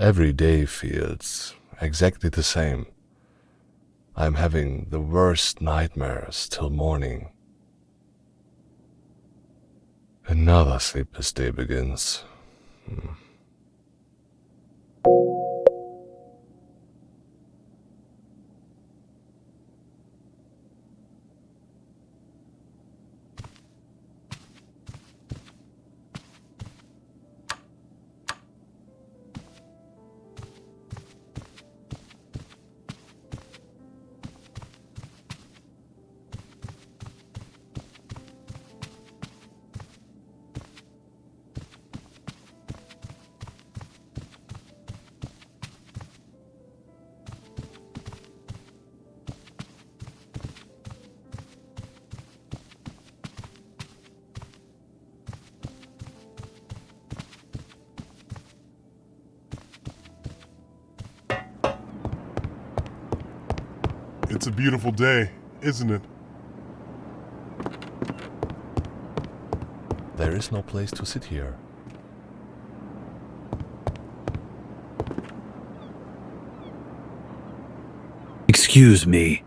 Every day feels exactly the same. I'm having the worst nightmares till morning. Another sleepless day begins. It's a beautiful day, isn't it? There is no place to sit here. Excuse me.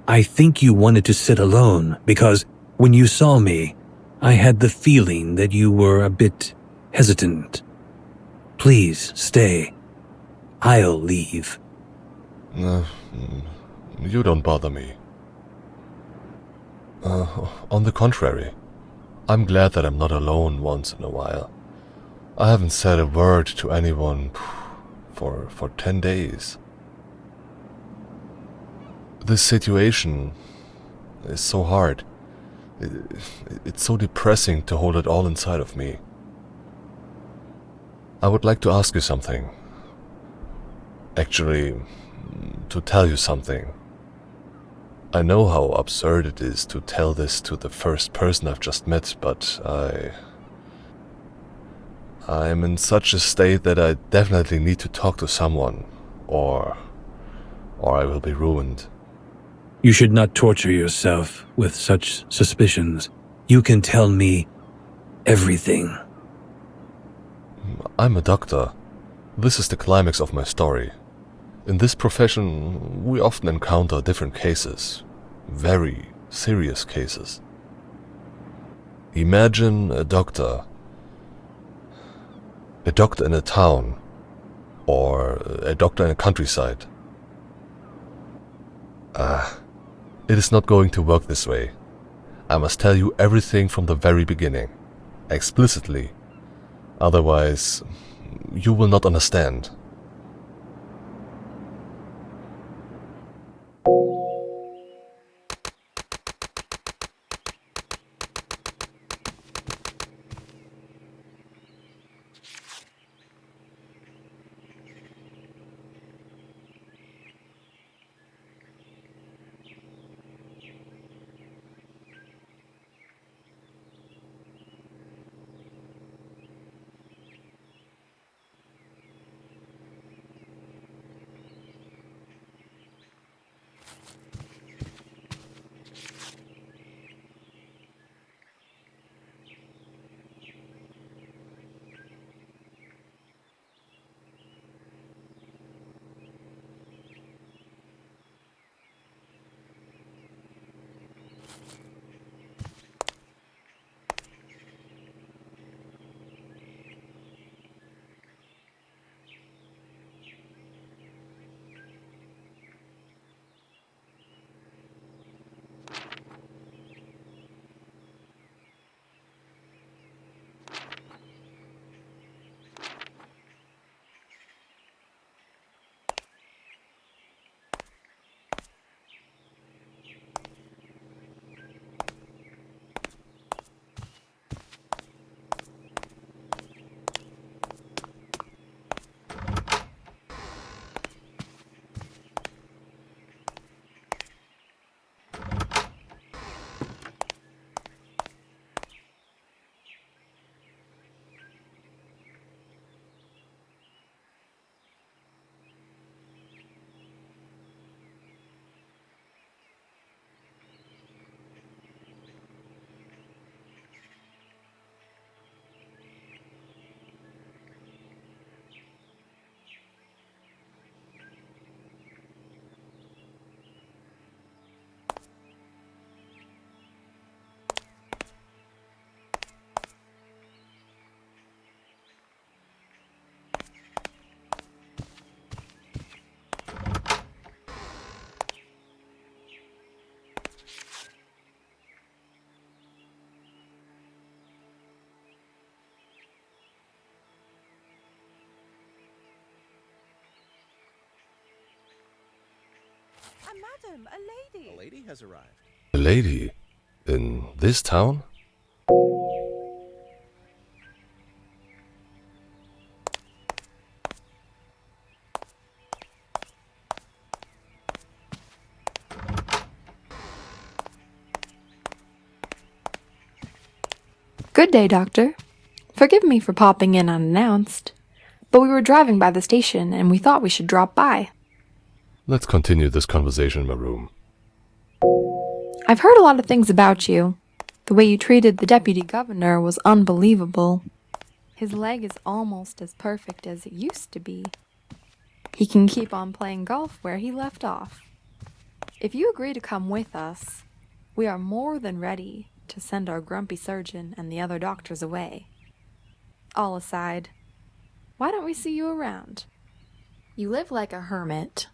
I think you wanted to sit alone because when you saw me, I had the feeling that you were a bit hesitant. Please stay. I'll leave. Uh, you don't bother me. On the contrary, I'm glad that I'm not alone once in a while. I haven't said a word to anyone for 10 days. This situation is so hard. It's so depressing to hold it all inside of me. I would like to ask you something. Actually, to tell you something. I know how absurd it is to tell this to the first person I've just met, but I'm in such a state that I definitely need to talk to someone, or I will be ruined. You should not torture yourself with such suspicions. You can tell me everything. I'm a doctor. This is the climax of my story. In this profession, we often encounter different cases, very serious cases. Imagine a doctor in a town, or a doctor in a countryside. It is not going to work this way. I must tell you everything from the very beginning, explicitly. Otherwise, you will not understand. madam, a lady. A lady has arrived. A lady? In this town? Good day, Doctor. Forgive me for popping in unannounced, but we were driving by the station and we thought we should drop by. Let's continue this conversation in my room. I've heard a lot of things about you. The way you treated the deputy governor was unbelievable. His leg is almost as perfect as it used to be. He can keep on playing golf where he left off. If you agree to come with us, we are more than ready to send our grumpy surgeon and the other doctors away. All aside, why don't we see you around? You live like a hermit.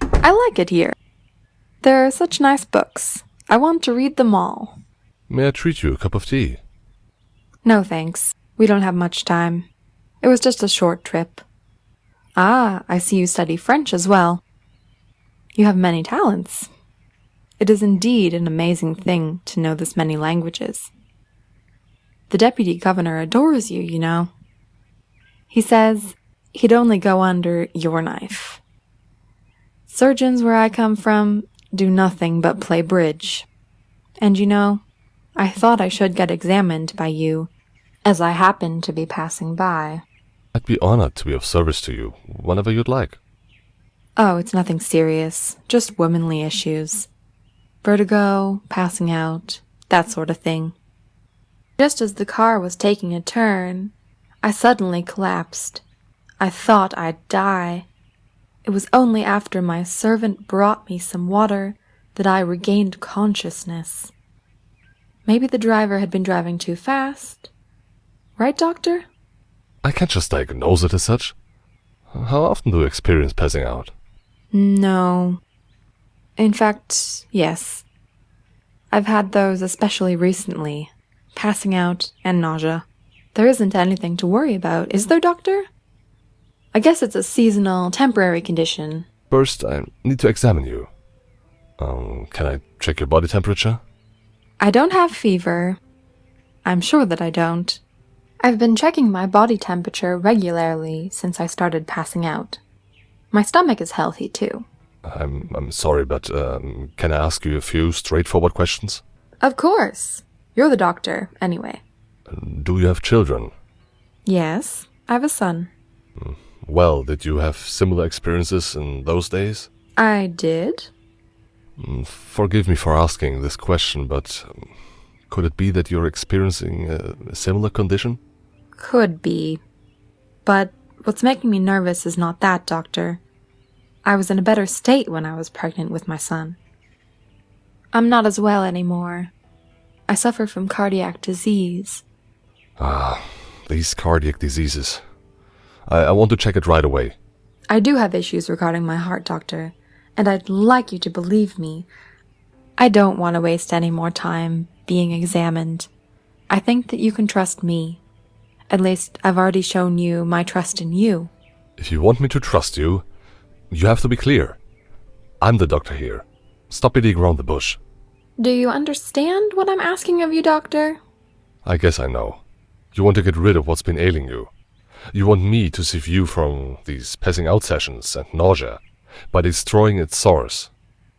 I like it here. There are such nice books. I want to read them all. May I treat you a cup of tea? No thanks. We don't have much time. It was just a short trip. Ah, I see you study French as well. You have many talents. It is indeed an amazing thing to know this many languages. The deputy governor adores you, you know. He says he'd only go under your knife. Surgeons where I come from do nothing but play bridge. And you know, I thought I should get examined by you, as I happened to be passing by. I'd be honored to be of service to you whenever you'd like. Oh, it's nothing serious, just womanly issues. Vertigo, passing out, that sort of thing. Just as the car was taking a turn, I suddenly collapsed. I thought I'd die. It was only after my servant brought me some water that I regained consciousness. Maybe the driver had been driving too fast. Right, Doctor? I can't just diagnose it as such. How often do you experience passing out? No. In fact, yes. I've had those especially recently. Passing out and nausea. There isn't anything to worry about, is there, Doctor? I guess it's a seasonal, temporary condition. First, I need to examine you. Can I check your body temperature? I don't have fever. I'm sure that I don't. I've been checking my body temperature regularly since I started passing out. My stomach is healthy, too. I'm sorry, but can I ask you a few straightforward questions? Of course. You're the doctor, anyway. Do you have children? Yes, I have a son. Well, did you have similar experiences in those days? I did? Forgive me for asking this question, but could it be that you're experiencing a similar condition? Could be. But what's making me nervous is not that, Doctor. I was in a better state when I was pregnant with my son. I'm not as well anymore. I suffer from cardiac disease. Ah, these cardiac diseases. I want to check it right away. I do have issues regarding my heart, Doctor, and I'd like you to believe me. I don't want to waste any more time being examined. I think that you can trust me. At least I've already shown you my trust in you. If you want me to trust you, you have to be clear. I'm the doctor here. Stop beating around the bush. Do you understand what I'm asking of you, Doctor? I guess I know. You want to get rid of what's been ailing you. You want me to save you from these passing out sessions and nausea by destroying its source.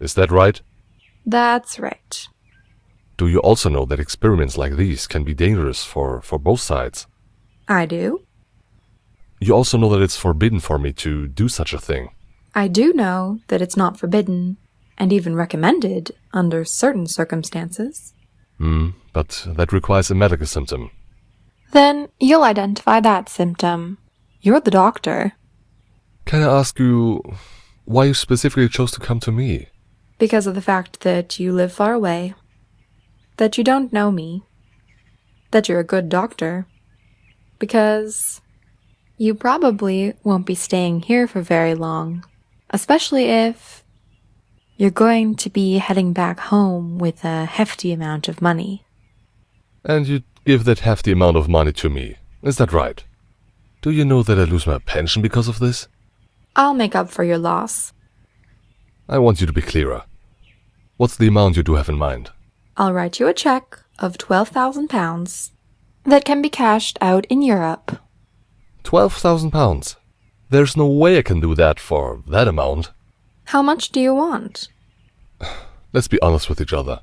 Is that right? That's right. Do you also know that experiments like these can be dangerous for both sides? I do. You also know that it's forbidden for me to do such a thing. I do know that it's not forbidden, and even recommended under certain circumstances. But that requires a medical symptom. Then you'll identify that symptom. You're the doctor. Can I ask you why you specifically chose to come to me? Because of the fact that you live far away, that you don't know me, that you're a good doctor, because you probably won't be staying here for very long, especially if you're going to be heading back home with a hefty amount of money. And you'd give that hefty amount of money to me, is that right? Do you know that I lose my pension because of this? I'll make up for your loss. I want you to be clearer. What's the amount you do have in mind? I'll write you a check of £12,000 that can be cashed out in Europe. £12,000. There's no way I can do that for that amount. How much do you want? Let's be honest with each other.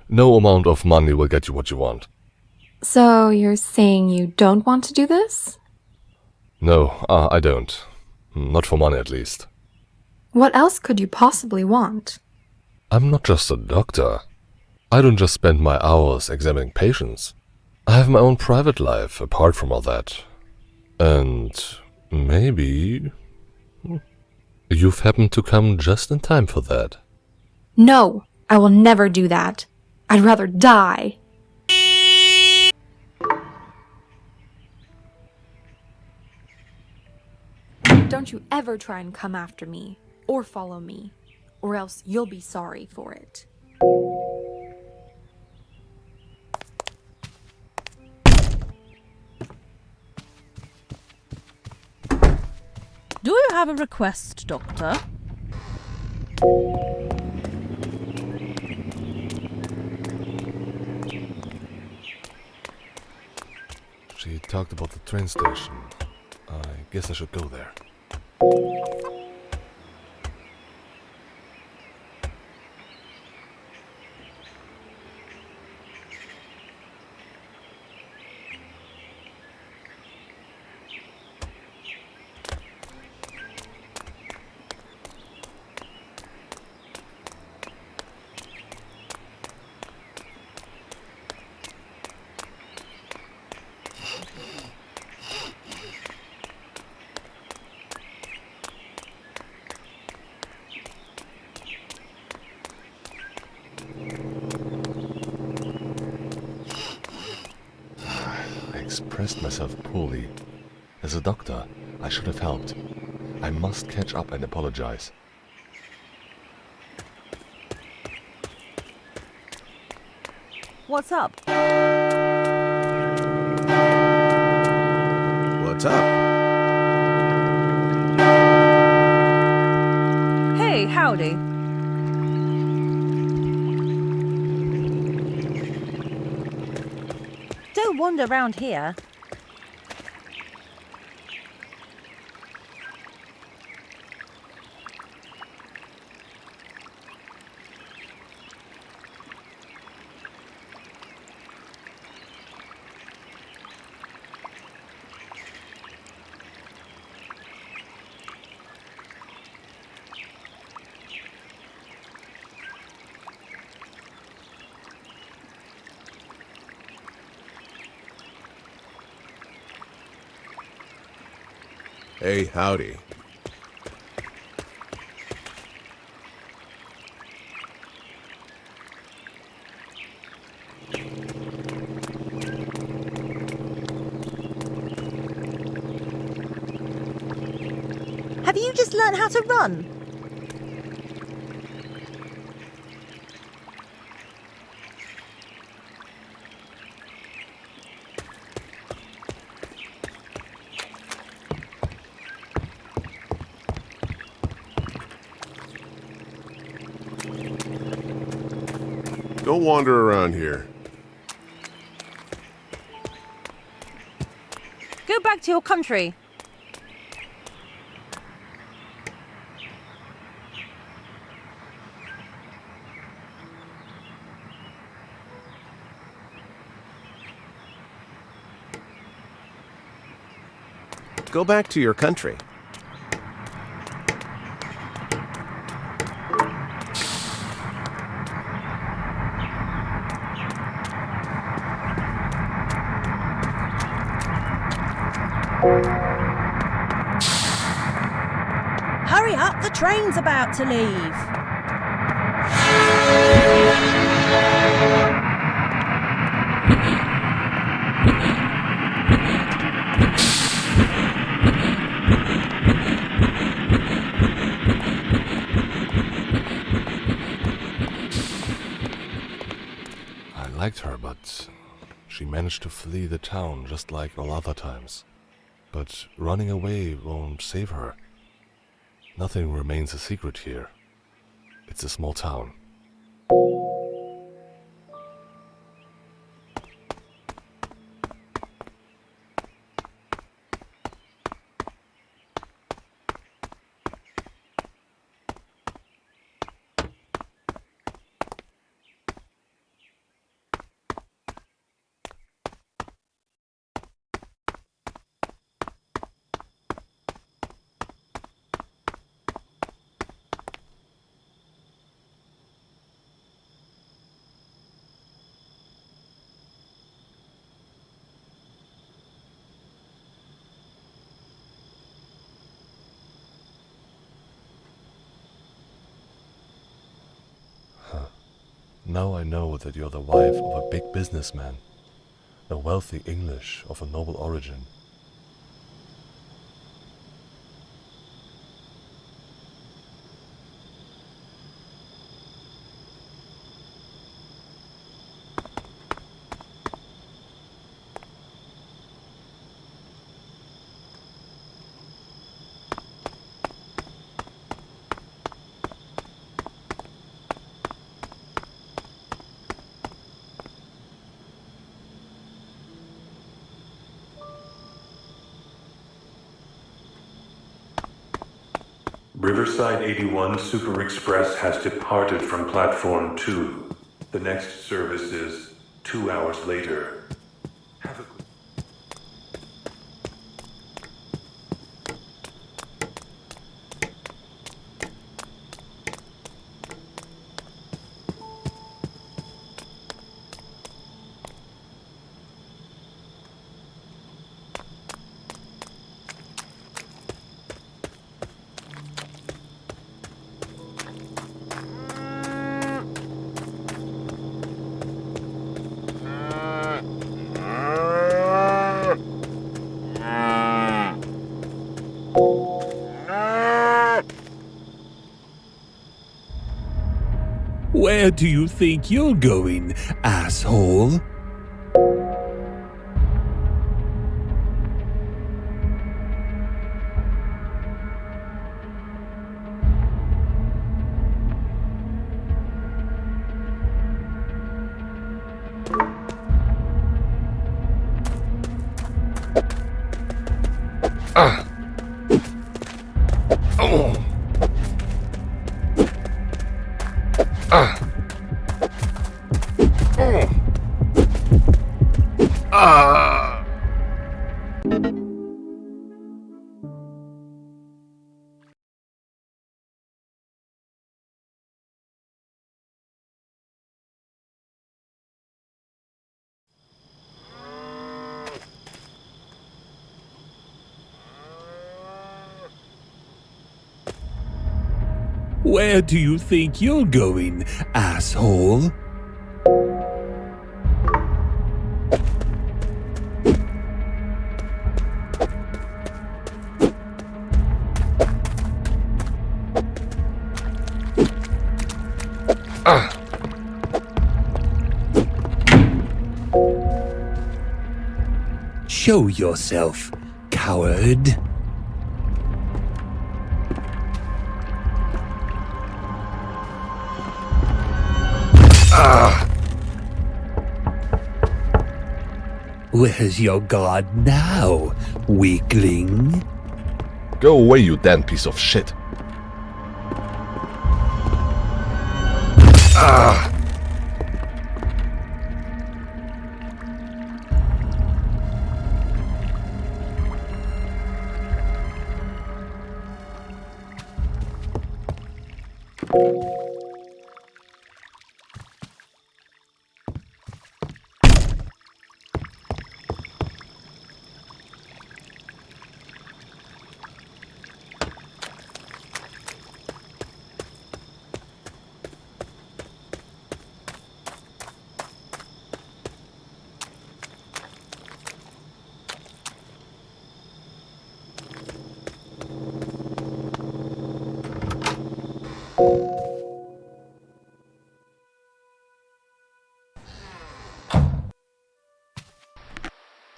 No amount of money will get you what you want. So you're saying you don't want to do this? No, I don't. Not for money, at least. What else could you possibly want? I'm not just a doctor. I don't just spend my hours examining patients. I have my own private life apart from all that. And maybe you've happened to come just in time for that. No, I will never do that. I'd rather die. Don't you ever try and come after me, or follow me, or else you'll be sorry for it. Do you have a request, Doctor? She talked about the train station. I guess I should go there. I expressed myself poorly. As a doctor, I should have helped. I must catch up and apologize. What's up? What's up? Hey, howdy. Don't wander around here. Hey, howdy. Have you just learned how to run? Don't wander around here. Go back to your country. Go back to your country. Hurry up, the train's about to leave. I liked her, but she managed to flee the town just like all other times. But running away won't save her. Nothing remains a secret here. It's a small town. Now I know that you're the wife of a big businessman, a wealthy English of a noble origin. Riverside 81 Super Express has departed from Platform 2. The next service is 2 hours later. Have a good... Where do you think you're going, asshole? Where do you think you're going, asshole? Show yourself, coward. Where's your guard now, weakling? Go away, you damn piece of shit.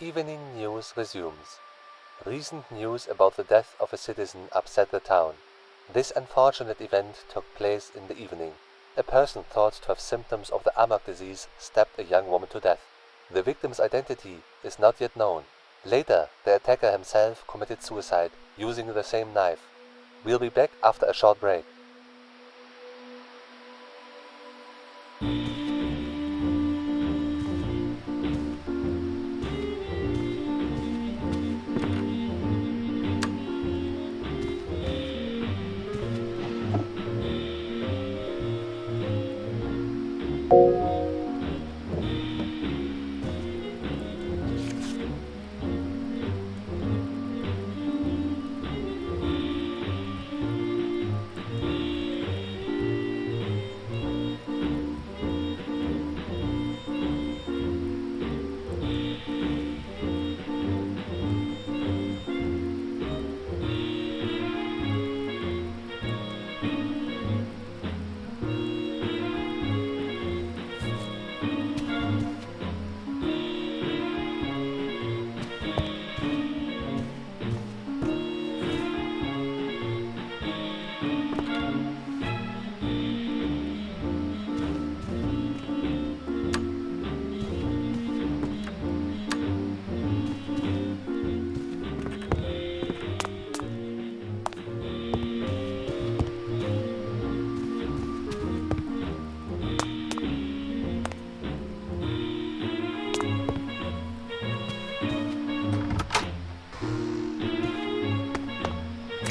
Evening news resumes. Recent news about the death of a citizen upset the town. This unfortunate event took place in the evening. A person thought to have symptoms of the Amok disease stabbed a young woman to death. The victim's identity is not yet known. Later, the attacker himself committed suicide using the same knife. We'll be back after a short break.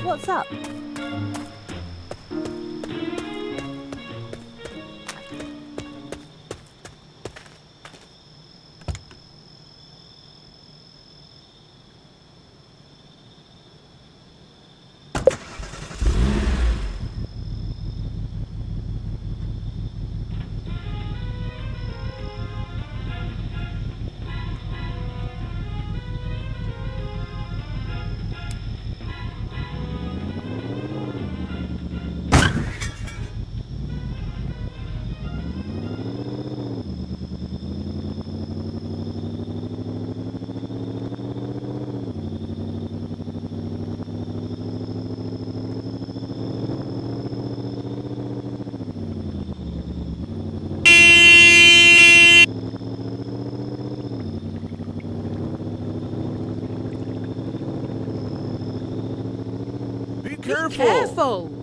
What's up? Be Be careful! careful!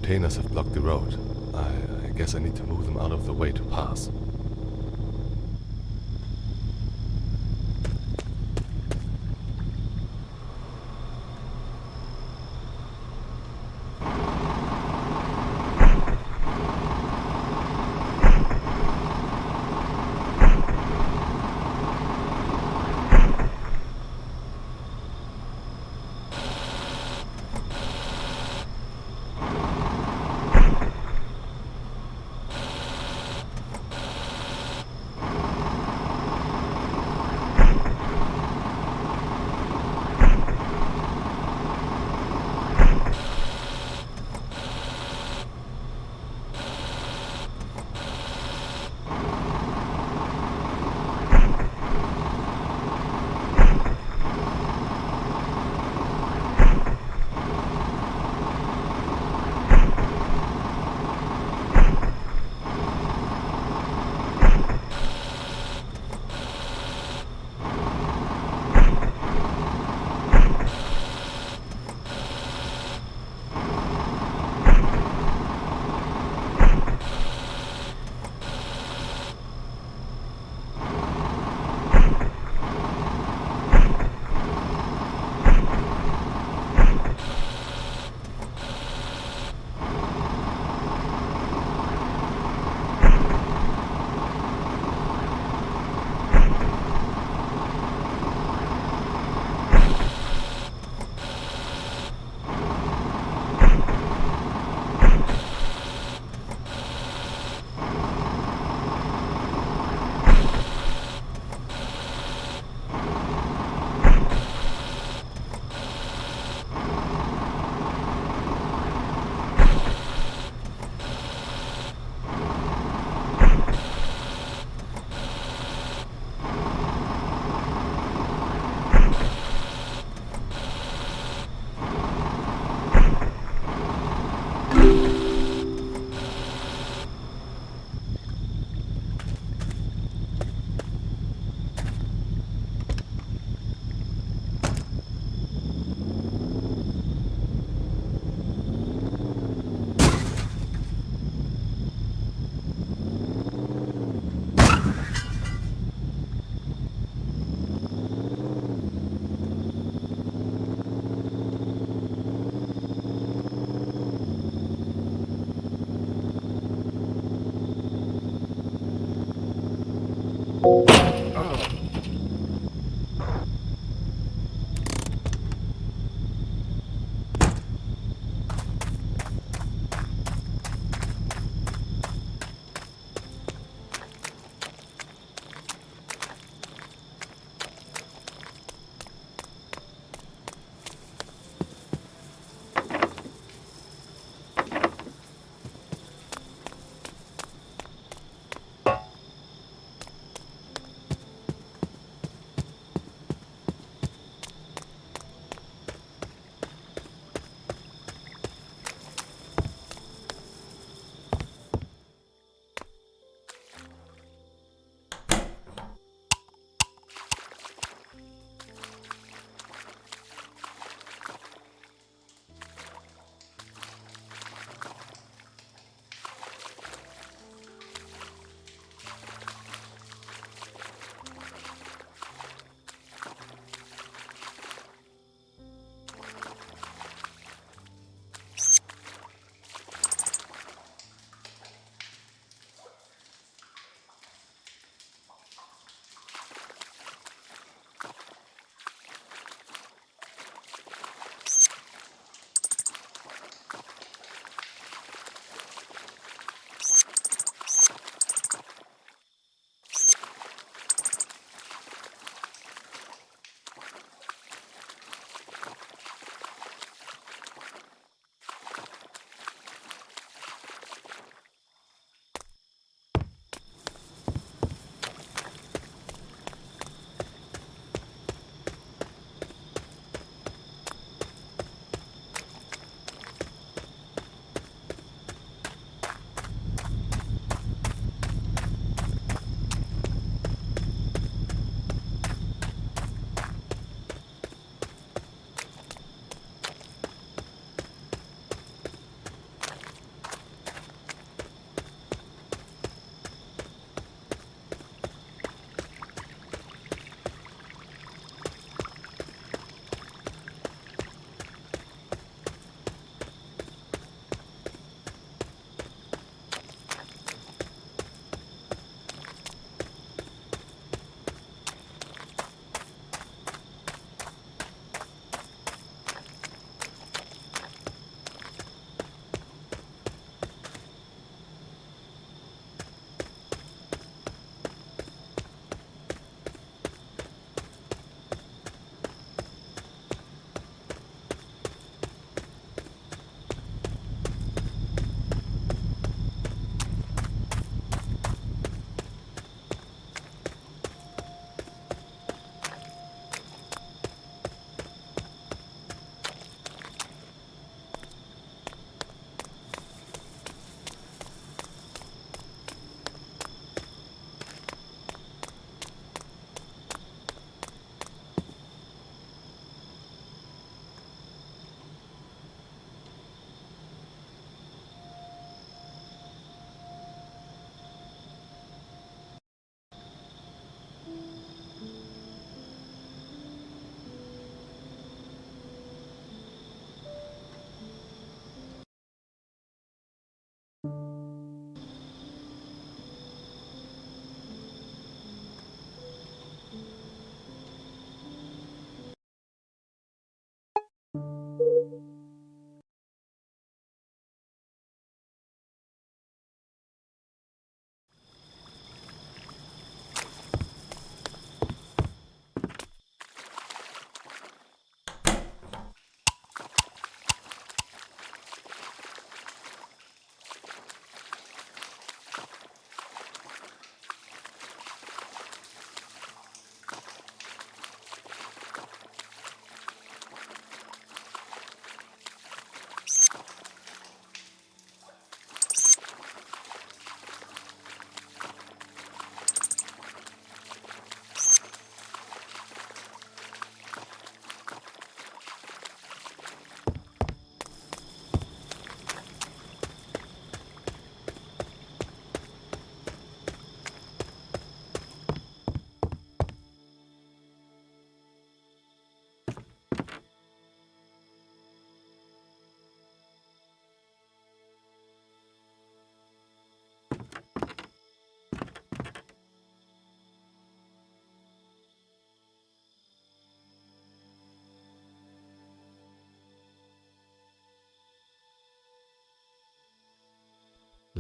Containers have blocked the road. I guess I need to move them out of the way to pass.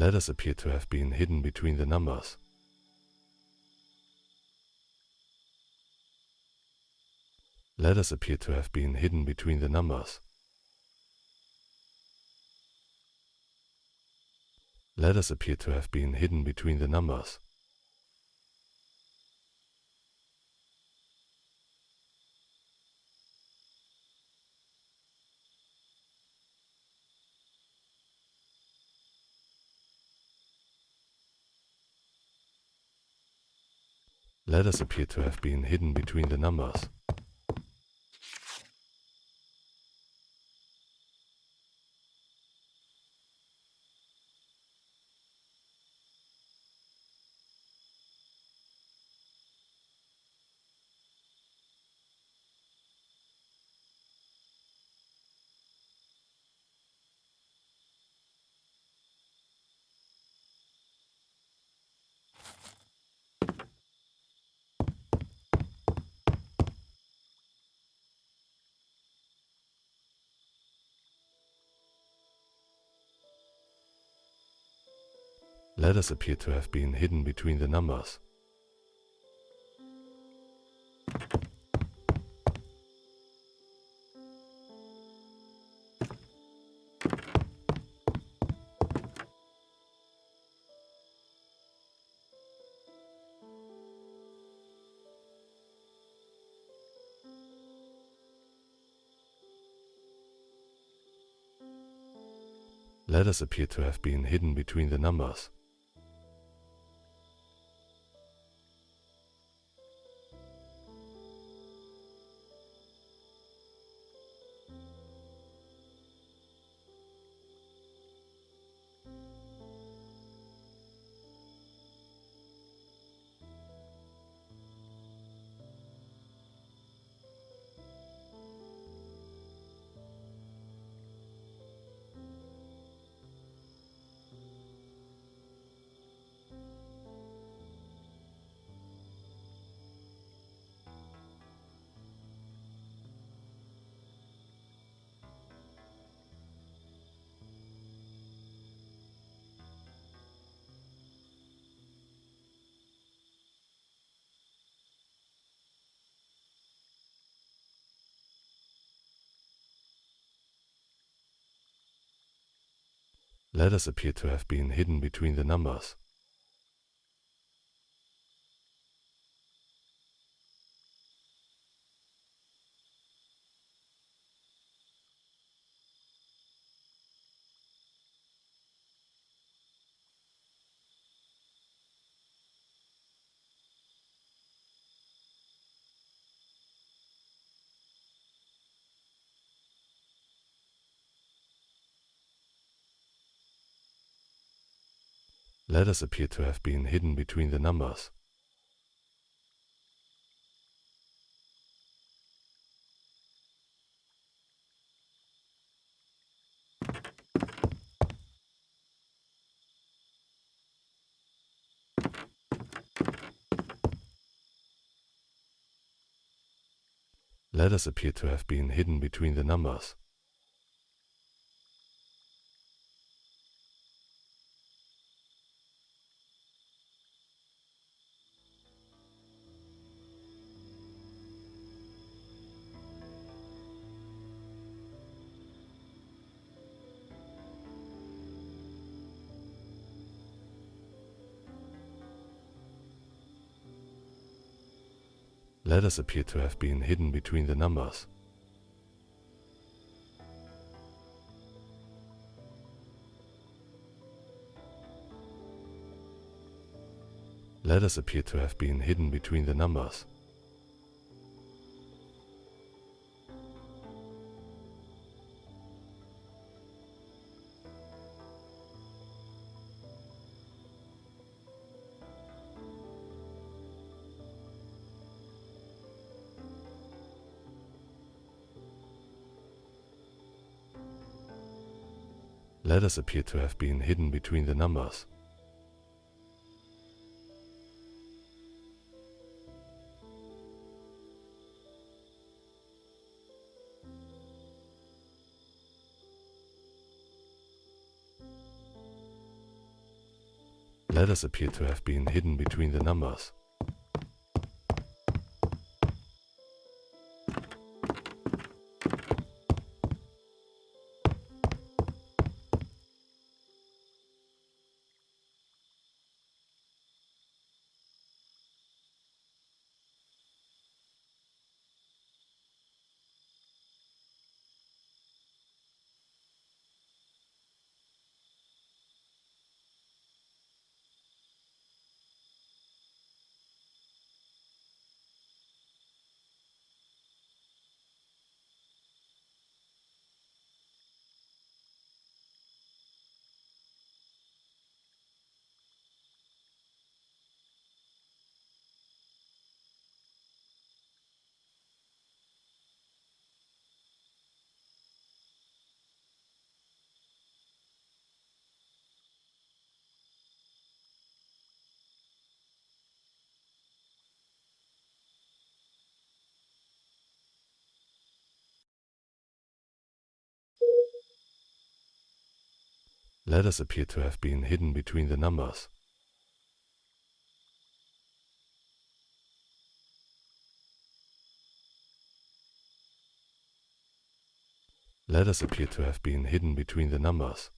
Letters appear to have been hidden between the numbers. Letters appear to have been hidden between the numbers. Letters appear to have been hidden between the numbers. Letters appear to have been hidden between the numbers. Letters appear to have been hidden between the numbers. Letters appear to have been hidden between the numbers. Letters appear to have been hidden between the numbers. Letters appear to have been hidden between the numbers. Letters appear to have been hidden between the numbers. Letters appear to have been hidden between the numbers. Letters appear to have been hidden between the numbers. Letters appear to have been hidden between the numbers. Letters appear to have been hidden between the numbers. Letters appear to have been hidden between the numbers. Letters appear to have been hidden between the numbers.